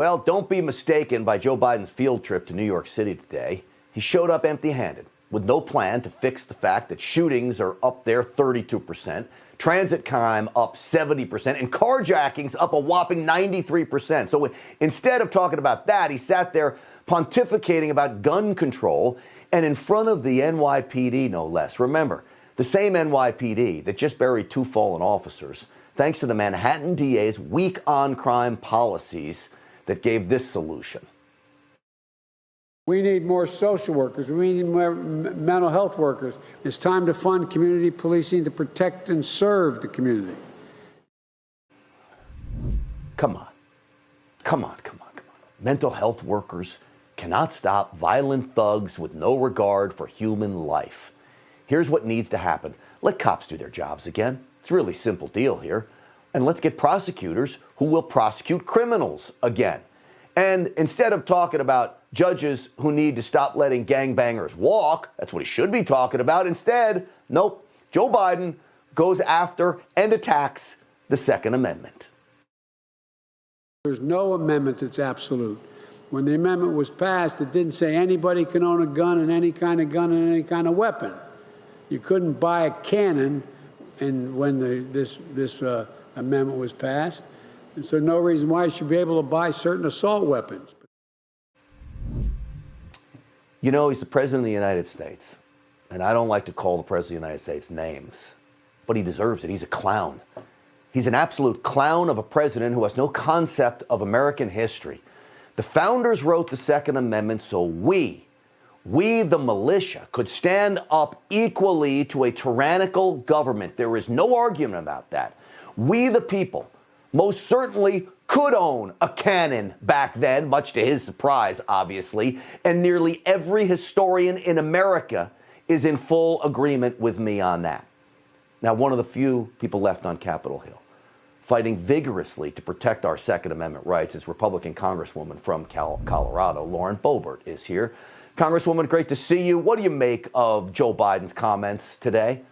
Well, don't be mistaken by Joe Biden's field trip to New York City today. He showed up empty-handed, with no plan to fix the fact that shootings are up there 32%, transit crime up 70%, and carjackings up a whopping 93%. So instead of talking about that, he sat there pontificating about gun control, and in front of the NYPD, no less. Remember, the same NYPD that just buried 2 fallen officers, thanks to the Manhattan DA's weak on-crime policies that gave this solution. We need more social workers. We need more mental health workers. It's time to fund community policing to protect and serve the community. Come on. Mental health workers cannot stop violent thugs with no regard for human life. Here's what needs to happen. Let cops do their jobs again. It's a really simple deal here. And let's get prosecutors who will prosecute criminals again. And instead of talking about judges who need to stop letting gangbangers walk, that's what he should be talking about. Instead, nope, Joe Biden goes after and attacks the Second Amendment. There's no amendment that's absolute. When the amendment was passed, it didn't say anybody can own a gun and any kind of gun and any kind of weapon. You couldn't buy a cannon, and when this amendment was passed, and so no reason why you should be able to buy certain assault weapons. You know, he's the President of the United States, and I don't like to call the President of the United States names, but he deserves it. He's a clown. He's an absolute clown of a president who has no concept of American history. The founders wrote the Second Amendment so we, the militia, could stand up equally to a tyrannical government. There is no argument about that. We, the people, most certainly could own a cannon back then, much to his surprise, obviously, and nearly every historian in America is in full agreement with me on that. Now, one of the few people left on Capitol Hill fighting vigorously to protect our Second Amendment rights is Republican Congresswoman from Colorado, Lauren Boebert, is here. Congresswoman, great to see you. What do you make of Joe Biden's comments today?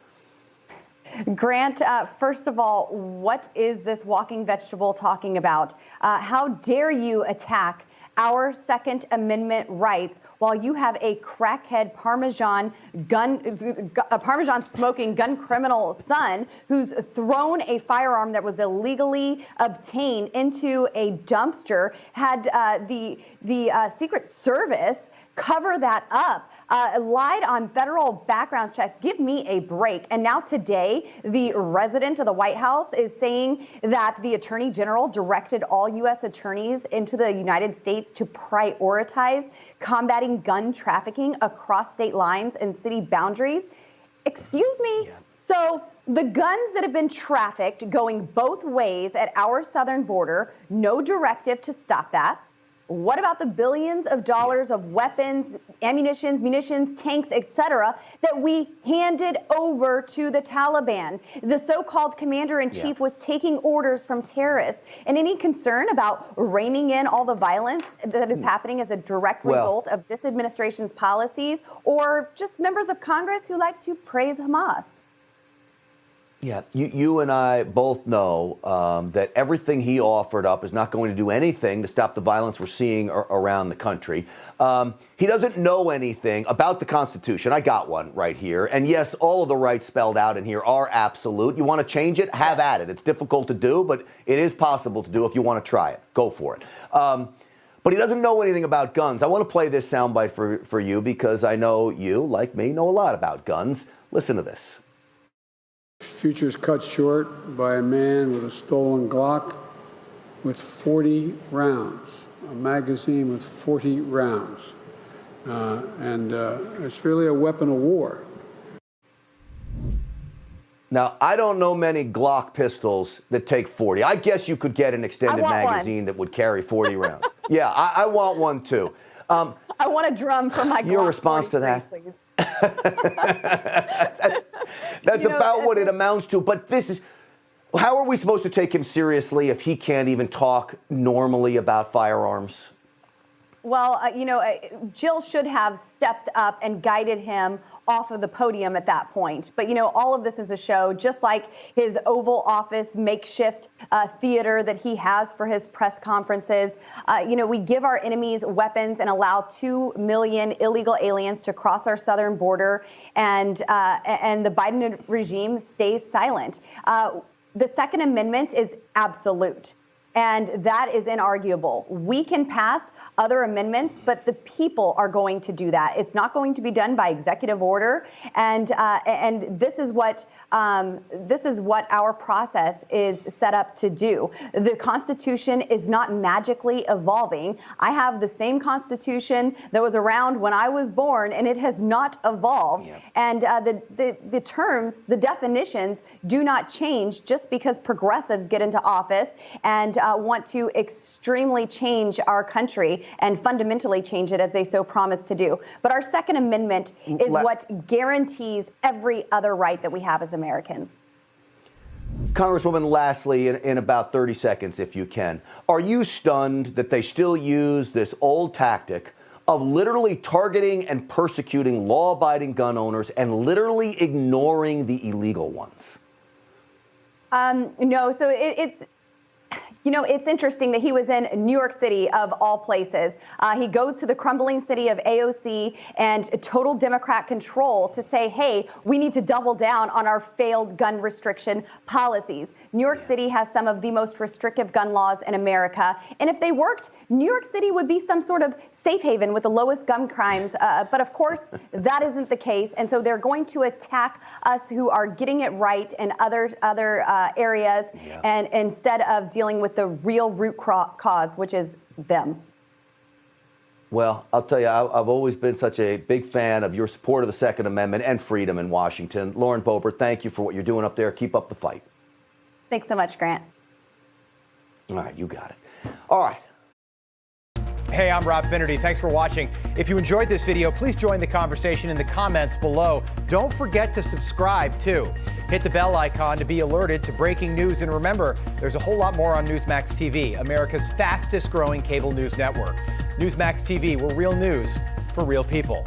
Grant, first of all, what is this walking vegetable talking about? How dare you attack our Second Amendment rights while you have a crackhead Parmesan smoking gun criminal son who's thrown a firearm that was illegally obtained into a dumpster, had the Secret Service cover that up, lied on federal background check. Give me a break. And now today, the resident of the White House is saying that the Attorney General directed all U.S. attorneys into the United States to prioritize combating gun trafficking across state lines and city boundaries. Excuse me? Yeah. So the guns that have been trafficked going both ways at our southern border, no directive to stop that. What about the billions of dollars of weapons, munitions, tanks, etc., that we handed over to the Taliban? The so-called commander-in-chief was taking orders from terrorists. And any concern about reining in all the violence that is happening as a direct result of this administration's policies, or just members of Congress who like to praise Hamas? Yeah, you and I both know that everything he offered up is not going to do anything to stop the violence we're seeing around the country. He doesn't know anything about the Constitution. I got one right here. And yes, all of the rights spelled out in here are absolute. You want to change it? Have at it. It's difficult to do, but it is possible to do if you want to try it. Go for it. But he doesn't know anything about guns. I want to play this soundbite for you because I know you, like me, know a lot about guns. Listen to this. Future's cut short by a man with a stolen Glock with 40 rounds, a magazine with 40 rounds. It's really a weapon of war. Now, I don't know many Glock pistols that take 40. I guess you could get an extended magazine that would carry 40 rounds. Yeah, I want one too. I want a drum for my Glock. Your response to that? Please. That's about what it amounts to. But this is, how are we supposed to take him seriously if he can't even talk normally about firearms? Well, Jill should have stepped up and guided him off of the podium at that point. But, all of this is a show, just like his Oval Office makeshift theater that he has for his press conferences. We give our enemies weapons and allow 2 million illegal aliens to cross our southern border, and the Biden regime stays silent. The Second Amendment is absolute. And that is inarguable. We can pass other amendments, but the people are going to do that. It's not going to be done by executive order, and this is what our process is set up to do. The Constitution is not magically evolving. I have the same Constitution that was around when I was born, and it has not evolved. Yep. And the terms, the definitions, do not change just because progressives get into office and want to extremely change our country and fundamentally change it as they so promise to do. But our Second Amendment is what guarantees every other right that we have as Americans. Congresswoman, lastly, in about 30 seconds, if you can, are you stunned that they still use this old tactic of literally targeting and persecuting law-abiding gun owners and literally ignoring the illegal ones? No, so it's interesting that he was in New York City, of all places. He goes to the crumbling city of AOC and total Democrat control to say, hey, we need to double down on our failed gun restriction policies. New York City has some of the most restrictive gun laws in America. And if they worked, New York City would be some sort of safe haven with the lowest gun crimes. But of course, that isn't the case. And so they're going to attack us who are getting it right in other areas, and instead of dealing with the real root cause, which is them. Well, I'll tell you, I've always been such a big fan of your support of the Second Amendment and freedom in Washington. Lauren Boebert, thank you for what you're doing up there. Keep up the fight. Thanks so much, Grant. All right, you got it. All right. Hey, I'm Rob Finnerty. Thanks for watching. If you enjoyed this video, please join the conversation in the comments below. Don't forget to subscribe, too. Hit the bell icon to be alerted to breaking news. And remember, there's a whole lot more on Newsmax TV, America's fastest growing cable news network. Newsmax TV, where real news for real people.